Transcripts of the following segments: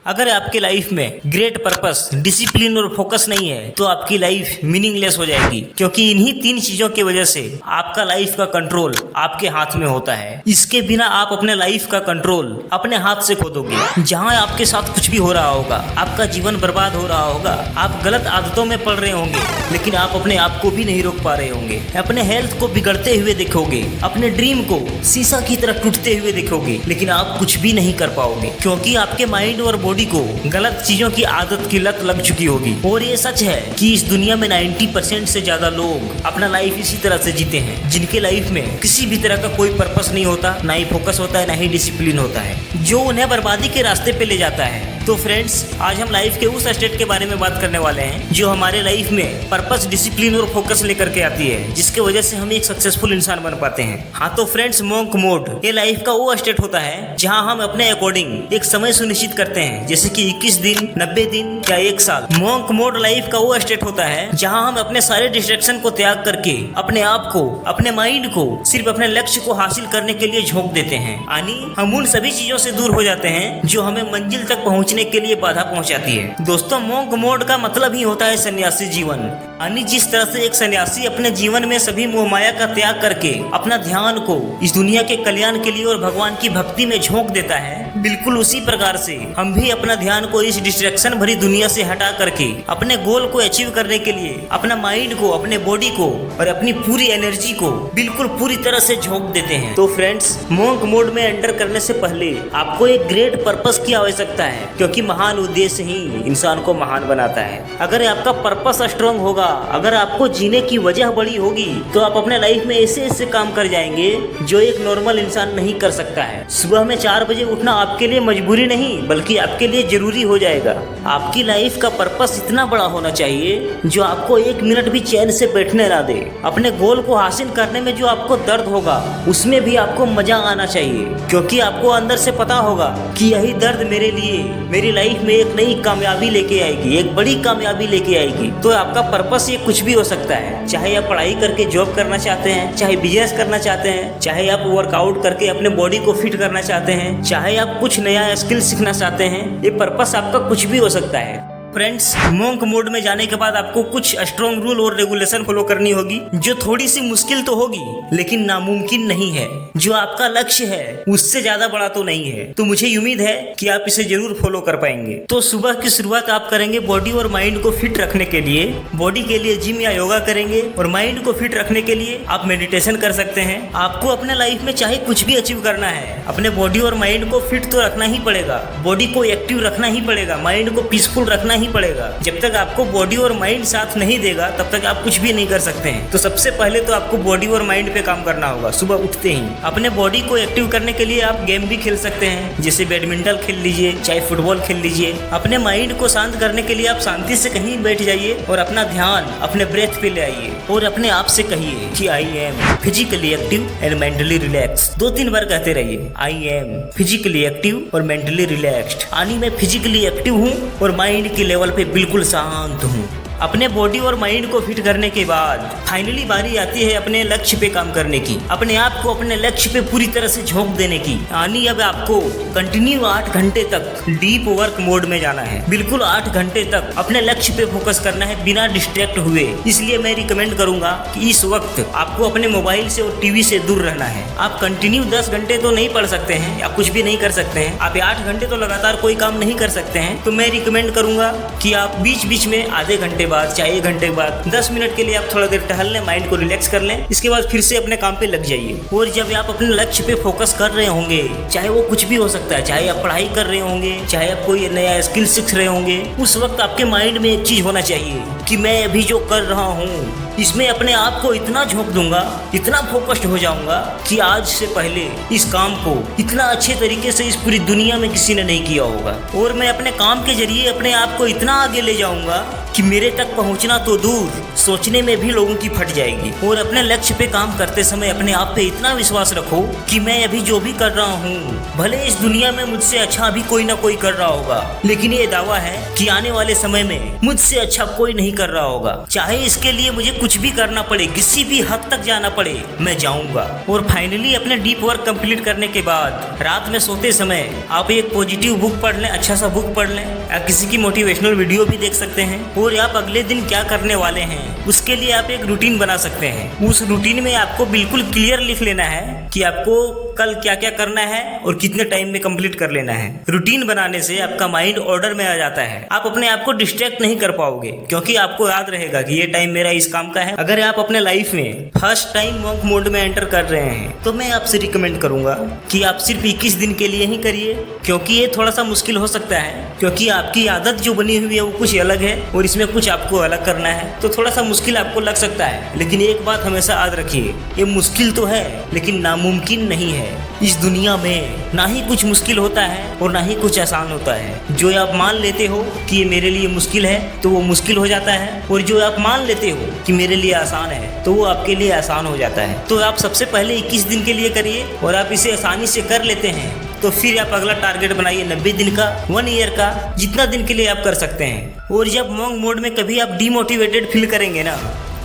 अगर आपके लाइफ में ग्रेट पर्पस, डिसिप्लिन और फोकस नहीं है तो आपकी लाइफ मीनिंगलेस हो जाएगी, क्योंकि इन्हीं तीन चीजों की वजह से आपका लाइफ का कंट्रोल आपके हाथ में होता है। इसके बिना आप अपने लाइफ का कंट्रोल अपने हाथ से खो दोगे। जहाँ आपके साथ कुछ भी हो रहा होगा, आपका जीवन बर्बाद हो रहा होगा, आप गलत आदतों में पड़ रहे होंगे, लेकिन आप अपने आप को भी नहीं रोक पा रहे होंगे। अपने हेल्थ को बिगड़ते हुए देखोगे, अपने ड्रीम को शीशा की तरह टूटते हुए देखोगे, लेकिन आप कुछ भी नहीं कर पाओगे, क्योंकि आपके माइंड और बॉडी को गलत चीजों की आदत की लत लग चुकी होगी। और ये सच है कि इस दुनिया में 90% से ज्यादा लोग अपना लाइफ इसी तरह से जीते हैं, जिनके लाइफ में किसी भी तरह का कोई पर्पस नहीं होता, ना ही फोकस होता है, ना ही डिसिप्लिन होता है, जो उन्हें बर्बादी के रास्ते पे ले जाता है। तो फ्रेंड्स, आज हम लाइफ के उस स्टेट के बारे में बात करने वाले हैं जो हमारे लाइफ में पर्पस, डिसिप्लिन और फोकस लेकर के आती है, जिसके वजह से हम एक सक्सेसफुल इंसान बन पाते हैं। हाँ तो फ्रेंड्स, मॉन्क मोड ये लाइफ का वो स्टेट होता है जहाँ हम अपने अकॉर्डिंग एक समय सुनिश्चित करते हैं, जैसे कि 21 दिन, 90 दिन या 1 साल। मॉन्क मोड लाइफ का वो स्टेट होता है जहाँ हम अपने सारे डिस्ट्रैक्शन को त्याग करके अपने आप को, अपने माइंड को सिर्फ अपने लक्ष्य को हासिल करने के लिए झोंक देते हैं। यानी हम उन सभी चीजों से दूर हो जाते हैं जो हमें मंजिल तक पहुंचने के लिए बाधा पहुंचाती है। दोस्तों, मॉन्क मोड का मतलब ही होता है सन्यासी जीवन। यानी जिस तरह से एक सन्यासी अपने जीवन में सभी मोह माया का त्याग करके अपना ध्यान को इस दुनिया के कल्याण के लिए और भगवान की भक्ति में झोंक देता है, बिल्कुल उसी प्रकार से हम भी अपना ध्यान को इस डिस्ट्रैक्शन भरी दुनिया से हटा करके अपने गोल को अचीव करने के लिए अपना माइंड को, अपने बॉडी को और अपनी पूरी एनर्जी को बिल्कुल पूरी तरह से झोंक देते हैं। तो फ्रेंड्स, मॉन्क मोड में एंटर करने से पहले आपको एक ग्रेट पर्पस की आवश्यकता है, क्योंकि महान उद्देश्य ही इंसान को महान बनाता है। अगर आपका पर्पस स्ट्रांग होगा, अगर आपको जीने की वजह बड़ी होगी, तो आप अपने लाइफ में ऐसे ऐसे काम कर जाएंगे जो एक नॉर्मल इंसान नहीं कर सकता है। सुबह में 4 बजे उठना आपके लिए मजबूरी नहीं, बल्कि आपके लिए जरूरी हो जाएगा। आपकी लाइफ का पर्पस इतना बड़ा होना चाहिए जो आपको 1 मिनट भी चैन से बैठने ना दे। अपने गोल को हासिल करने में जो आपको दर्द होगा, उसमें भी आपको मजा आना चाहिए, क्योंकि आपको अंदर से पता होगा कि यही दर्द मेरे लिए मेरी लाइफ में एक नई कामयाबी लेके आएगी, एक बड़ी कामयाबी लेके आएगी। तो आपका पर्पस ये कुछ भी हो सकता है, चाहे आप पढ़ाई करके जॉब करना चाहते हैं, चाहे बिजनेस करना चाहते हैं, चाहे आप वर्कआउट करके अपने बॉडी को फिट करना चाहते हैं, चाहे आप कुछ नया स्किल सीखना चाहते हैं। ये पर्पस आपका कुछ भी हो सकता है। फ्रेंड्स, मॉन्क मोड में जाने के बाद आपको कुछ स्ट्रॉन्ग रूल और रेगुलेशन फॉलो करनी होगी, जो थोड़ी सी मुश्किल तो होगी लेकिन नामुमकिन नहीं है। जो आपका लक्ष्य है उससे ज्यादा बड़ा तो नहीं है, तो मुझे उम्मीद है कि आप इसे जरूर फॉलो कर पाएंगे। तो सुबह की शुरुआत आप करेंगे बॉडी और माइंड को फिट रखने के लिए। बॉडी के लिए जिम या योगा करेंगे और माइंड को फिट रखने के लिए आप मेडिटेशन कर सकते हैं। आपको अपने लाइफ में चाहे कुछ भी अचीव करना है, अपने बॉडी और माइंड को फिट तो रखना ही पड़ेगा, बॉडी को एक्टिव रखना ही पड़ेगा, माइंड को पीसफुल रखना ही पड़ेगा। जब तक आपको बॉडी और माइंड साथ नहीं देगा, तब तक आप कुछ भी नहीं कर सकते हैं। तो सबसे पहले तो आपको बॉडी और माइंड पे काम करना होगा सुबह उठते ही। अपने बॉडी को एक्टिव करने के लिए आप गेम भी खेल सकते हैं, जैसे बैडमिंटन खेल लीजिए, चाहे फुटबॉल खेल लीजिए। अपने माइंड को शांत करने के लिए आप शांति से कहीं बैठ जाइए और अपना ध्यान अपने ब्रेथ पे ले आइए और अपने आप से कहिए कि I am physically active and mentally relax. 2-3 बार कहते रहिए, आई एम फिजिकली एक्टिव और मेंटली रिलैक्स्ड। यानी मैं फिजिकली एक्टिव हूँ और माइंड के लेवल पे बिल्कुल शांत हूँ। अपने बॉडी और माइंड को फिट करने के बाद फाइनली बारी आती है अपने लक्ष्य पे काम करने की, अपने आप को अपने लक्ष्य पे पूरी तरह से झोंक देने की। यानी अब आपको कंटिन्यू 8 घंटे तक डीप वर्क मोड में जाना है। बिल्कुल 8 घंटे तक अपने लक्ष्य पे फोकस करना है बिना डिस्ट्रैक्ट हुए। इसलिए मैं रिकमेंड करूंगा कि इस वक्त आपको अपने मोबाइल से और टीवी से दूर रहना है। आप कंटिन्यू 10 घंटे तो नहीं पढ़ सकते हैं या कुछ भी नहीं कर सकते हैं, आप 8 घंटे तो लगातार कोई काम नहीं कर सकते हैं। तो मैं रिकमेंड करूंगा कि आप बीच बीच में आधे घंटे बाद, चाहे 1 घंटे बाद 10 मिनट के लिए आप थोड़ा देर टहल लें, माइंड को रिलैक्स कर लें। इसके बाद फिर से अपने काम पे लग जाइए। और जब आप अपने लक्ष्य पे फोकस कर रहे होंगे, चाहे वो कुछ भी हो सकता है, चाहे आप पढ़ाई कर रहे होंगे, चाहे आप कोई नया स्किल सीख रहे होंगे, उस वक्त आपके माइंड में एक चीज होना चाहिए कि मैं अभी जो कर रहा हूँ इसमें अपने आप को इतना झोंक दूंगा, इतना फोकस्ड हो जाऊंगा कि आज से पहले इस काम को इतना अच्छे तरीके से इस पूरी दुनिया में किसी ने नहीं किया होगा। और मैं अपने काम के जरिए अपने आप को इतना आगे ले जाऊंगा कि मेरे तक तक पहुंचना तो दूर, सोचने में भी लोगों की फट जाएगी। और अपने लक्ष्य पे काम करते समय अपने आप पे इतना विश्वास रखो कि मैं अभी जो भी कर रहा हूँ, भले इस दुनिया में मुझसे अच्छा अभी कोई ना कोई कर रहा होगा, लेकिन ये दावा है कि आने वाले समय में मुझसे अच्छा कोई नहीं कर रहा होगा। चाहे इसके लिए मुझे कुछ भी करना पड़े, किसी भी हद तक जाना पड़े, मैं जाऊंगा। और फाइनली अपने डीप वर्क कंप्लीट करने के बाद रात में सोते समय आप एक पॉजिटिव बुक पढ़ लें, अच्छा सा बुक पढ़ लें, या किसी की मोटिवेशनल वीडियो भी देख सकते हैं। और आप अगले दिन क्या करने वाले हैं उसके लिए आप एक रूटीन बना सकते हैं। उस रूटीन में आपको बिल्कुल क्लियर लिख लेना है कि आपको कल क्या क्या करना है और कितने टाइम में कंप्लीट कर लेना है। रूटीन बनाने से आपका माइंड ऑर्डर में आ जाता है। आप अपने आप को डिस्ट्रैक्ट नहीं कर पाओगे, क्योंकि आपको याद रहेगा कि ये टाइम मेरा इस काम का है। अगर आप अपने लाइफ में फर्स्ट टाइम मॉन्क मोड में एंटर कर रहे हैं तो मैं आपसे रिकमेंड करूंगा कि आप सिर्फ 21 दिन के लिए ही करिए, क्योंकि ये थोड़ा सा मुश्किल हो सकता है, क्योंकि आपकी आदत जो बनी हुई है वो कुछ अलग है और इसमें कुछ आपको अलग करना है, तो थोड़ा सा मुश्किल आपको लग सकता है। लेकिन एक बात हमेशा याद रखिए, ये मुश्किल तो है लेकिन नामुमकिन नहीं है। इस दुनिया में ना ही कुछ मुश्किल होता है और ना ही कुछ आसान होता है। जो आप मान लेते हो कि ये मेरे लिए मुश्किल है तो वो मुश्किल हो जाता है, और जो आप मान लेते हो कि मेरे लिए आसान है तो वो आपके लिए आसान हो जाता है। तो आप सबसे पहले 21 दिन के लिए करिए, और आप इसे आसानी से कर लेते हैं तो फिर आप अगला टारगेट बनाइए 90 दिन का, 1 ईयर का, जितना दिन के लिए आप कर सकते हैं। और जब मॉन्क मोड में कभी आप डीमोटिवेटेड फील करेंगे ना,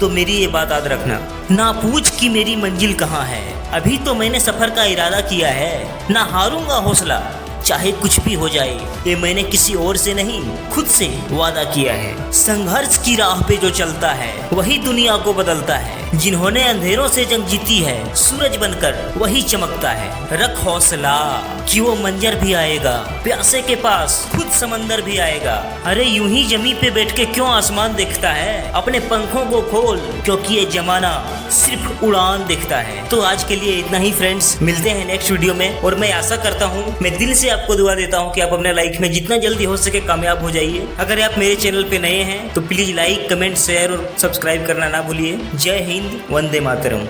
तो मेरी ये बात याद रखना, ना पूछ कि मेरी मंजिल कहाँ है, अभी तो मैंने सफर का इरादा किया है, ना हारूंगा हौसला चाहे कुछ भी हो जाए, ये मैंने किसी और से नहीं खुद से वादा किया है। संघर्ष की राह पे जो चलता है वही दुनिया को बदलता है, जिन्होंने अंधेरों से जंग जीती है सूरज बनकर वही चमकता है। रख हौसला कि वो मंजर भी आएगा, प्यासे के पास खुद समंदर भी आएगा। अरे यूं ही जमीन पे बैठ के क्यों आसमान देखता है, अपने पंखों को खोल क्योंकि ये जमाना सिर्फ उड़ान दिखता है। तो आज के लिए इतना ही फ्रेंड्स, मिलते हैं नेक्स्ट वीडियो में। और मैं आशा करता हूँ, मैं दिल से आपको दुआ देता हूँ कि आप अपने लाइफ में जितना जल्दी हो सके कामयाब हो जाइए। अगर आप मेरे चैनल पे नए हैं तो प्लीज लाइक, कमेंट, शेयर और सब्सक्राइब करना ना भूलिए। जय हिंद, वंदे मातरम।